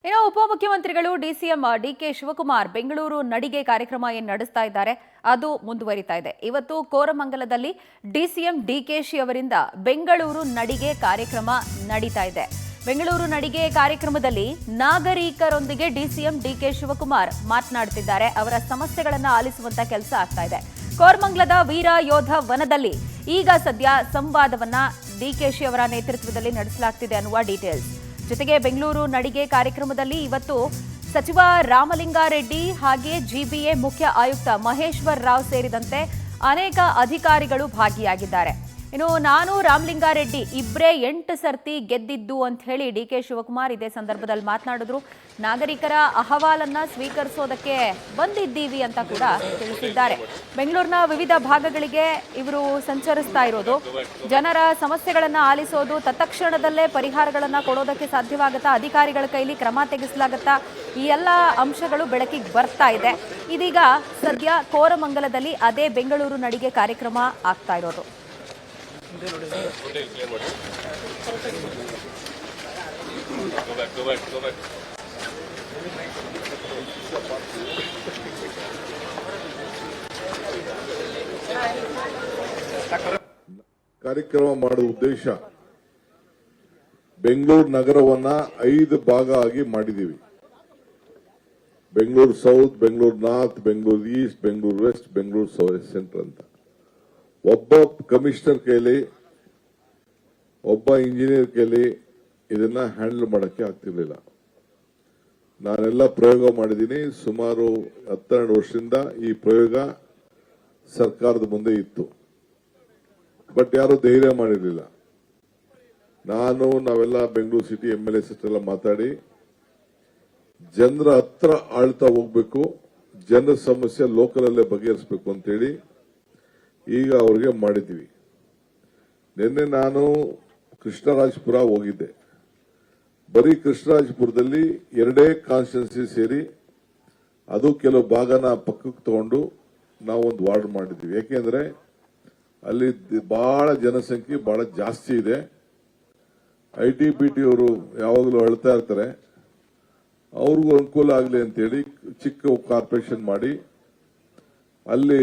ಇನ್ನು ಉಪಮುಖ್ಯಮಂತ್ರಿಗಳು DCM DK Shivakumar Bengaluru ನಡಿಗೆ ಕಾರ್ಯಕ್ರಮ ನಡೆಸ್ತಾ ಇದ್ದಾರೆ. ಅದು ಮುಂದುವರಿತಾ ಇದೆ. ಇವತ್ತು ಕೋರಮಂಗಲದಲ್ಲಿ ಡಿಸಿಎಂ ಡಿಕೆಶಿ ಅವರಿಂದ ಬೆಂಗಳೂರು ನಡಿಗೆ ಕಾರ್ಯಕ್ರಮ ನಡೀತಾ ಇದೆ. ಬೆಂಗಳೂರು ನಡಿಗೆ ಕಾರ್ಯಕ್ರಮದಲ್ಲಿ ನಾಗರಿಕರೊಂದಿಗೆ ಡಿಸಿಎಂ ಡಿಕೆ ಶಿವಕುಮಾರ್ ಮಾತನಾಡುತ್ತಿದ್ದಾರೆ. ಅವರ ಸಮಸ್ಯೆಗಳನ್ನು ಆಲಿಸುವಂತ ಕೆಲಸ ಆಗ್ತಾ ಇದೆ. ಕೋರಮಂಗಲದ ವೀರ ಯೋಧ ವನದಲ್ಲಿ ಈಗ ಸದ್ಯ ಸಂವಾದವನ್ನ ಡಿಕೆಶಿ ಅವರ ನೇತೃತ್ವದಲ್ಲಿ ನಡೆಸಲಾಗ್ತಿದೆ ಅನ್ನುವ ಡೀಟೇಲ್ಸ್. ಜೊತೆಗೆ ಬೆಂಗಳೂರು ನಡಿಗೆ ಕಾರ್ಯಕ್ರಮದಲ್ಲಿ ಇವತ್ತು ಸಚಿವ ರಾಮಲಿಂಗಾರೆಡ್ಡಿ ಹಾಗೆ ಜಿಬಿಎ ಮುಖ್ಯ ಆಯುಕ್ತ ಮಹೇಶ್ವರ್ ರಾವ್ ಸೇರಿದಂತೆ ಅನೇಕ ಅಧಿಕಾರಿಗಳು ಭಾಗಿಯಾಗಿದ್ದಾರೆ. ಇನ್ನು ನಾನು ರಾಮಲಿಂಗಾರೆಡ್ಡಿ ಇಬ್ಬರೇ 8 ಸರ್ತಿ ಗೆದ್ದಿದ್ದು ಅಂತ ಹೇಳಿ ಡಿಕೆ ಶಿವಕುಮಾರ್ ಇದೇ ಸಂದರ್ಭದಲ್ಲಿ ಮಾತನಾಡಿದ್ರು. ನಾಗರಿಕರ ಅಹವಾಲನ್ನ ಸ್ವೀಕರಿಸೋದಕ್ಕೆ ಬಂದಿದ್ದೀವಿ ಅಂತ ಕೂಡ ತಿಳಿಸಿದ್ದಾರೆ. ಬೆಂಗಳೂರಿನ ವಿವಿಧ ಭಾಗಗಳಿಗೆ ಇವರು ಸಂಚರಿಸ್ತಾ ಇರೋದು, ಜನರ ಸಮಸ್ಯೆಗಳನ್ನ ಆಲಿಸೋದು, ತತ್ಕ್ಷಣದಲ್ಲೇ ಪರಿಹಾರಗಳನ್ನ ಕೊಡೋದಕ್ಕೆ ಸಾಧ್ಯವಾಗುತ್ತಾ, ಅಧಿಕಾರಿಗಳ ಕೈಲಿ ಕ್ರಮ ತೆಗೆಸಲಾಗುತ್ತಾ, ಈ ಎಲ್ಲ ಅಂಶಗಳು ಬೆಳಕಿಗೆ ಬರ್ತಾ ಇದೆ. ಇದೀಗ ಸದ್ಯ ಕೋರಮಂಗಲದಲ್ಲಿ ಅದೇ ಬೆಂಗಳೂರು ನಡಿಗೆ ಕಾರ್ಯಕ್ರಮ ಆಗ್ತಾ ಇರೋದು. ಕಾರ್ಯಕ್ರಮ ಮಾಡುವ ಉದ್ದೇಶ ಬೆಂಗಳೂರು ನಗರವನ್ನ 5 ಭಾಗ ಆಗಿ ಮಾಡಿದೀವಿ. Bengaluru south, Bengaluru north, Bengaluru east, Bengaluru west, Bengaluru south centre ಅಂತ. ಒಬ್ಬ ಕಮಿಷನರ್ ಕೈಲಿ, ಒಬ್ಬ ಇಂಜಿನಿಯರ್ ಕೈಲಿ ಇದನ್ನ ಹ್ಯಾಂಡಲ್ ಮಾಡಕ್ಕೆ ಆಗ್ತಿರ್ಲಿಲ್ಲ. ನಾನೆಲ್ಲ ಪ್ರಯೋಗ ಮಾಡಿದ್ದೀನಿ. ಸುಮಾರು 12 ವರ್ಷದಿಂದ ಈ ಪ್ರಯೋಗ ಸರ್ಕಾರದ ಮುಂದೆ ಇತ್ತು. ಬಟ್ ಯಾರು ಧೈರ್ಯ ಮಾಡಿರಲಿಲ್ಲ. ನಾವೆಲ್ಲ ಬೆಂಗಳೂರು ಸಿಟಿ MLAs ಎಲ್ಲ ಮಾತಾಡಿ ಜನರ ಹತ್ರ ಆಳ್ತಾ ಹೋಗ್ಬೇಕು, ಜನರ ಸಮಸ್ಯೆ ಲೋಕಲ್ ಅಲ್ಲೇ ಬಗೆಹರಿಸಬೇಕು ಅಂತೇಳಿ ಈಗ ಅವ್ರಿಗೆ ಮಾಡಿದ್ವಿ. ನಿನ್ನೆ ನಾನು ಕೃಷ್ಣರಾಜಪುರ ಹೋಗಿದ್ದೆ. ಬರೀ ಕೃಷ್ಣರಾಜಪುರದಲ್ಲಿ 2 ಕಾನ್ಸ್ಟಿಟ್ಯೂನ್ಸಿ ಸೇರಿ ಅದು ಕೆಲವು ಭಾಗನ ಪಕ್ಕಕ್ಕೆ ತಗೊಂಡು ನಾವು ಒಂದು ವಾರ್ಡ್ ಮಾಡಿದ್ವಿ. ಯಾಕೆಂದ್ರೆ ಅಲ್ಲಿ ಬಹಳ ಜನಸಂಖ್ಯೆ ಬಹಳ ಜಾಸ್ತಿ ಇದೆ. ITBT ಅವರು ಯಾವಾಗಲೂ ಹೇಳ್ತಾ ಇರ್ತಾರೆ, ಅವ್ರಿಗೂ ಅನುಕೂಲ ಆಗಲಿ ಅಂತೇಳಿ ಚಿಕ್ಕ ಕಾರ್ಪೊರೇಷನ್ ಮಾಡಿ ಅಲ್ಲಿ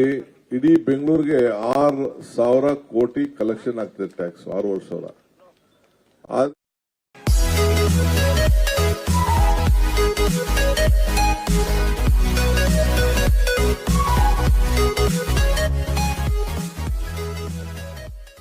ಇಡೀ ಬೆಂಗಳೂರಿಗೆ 6,000 ಕೋಟಿ ಕಲೆಕ್ಷನ್ ಆಗ್ತದೆ ಟ್ಯಾಕ್ಸ್, 6,500.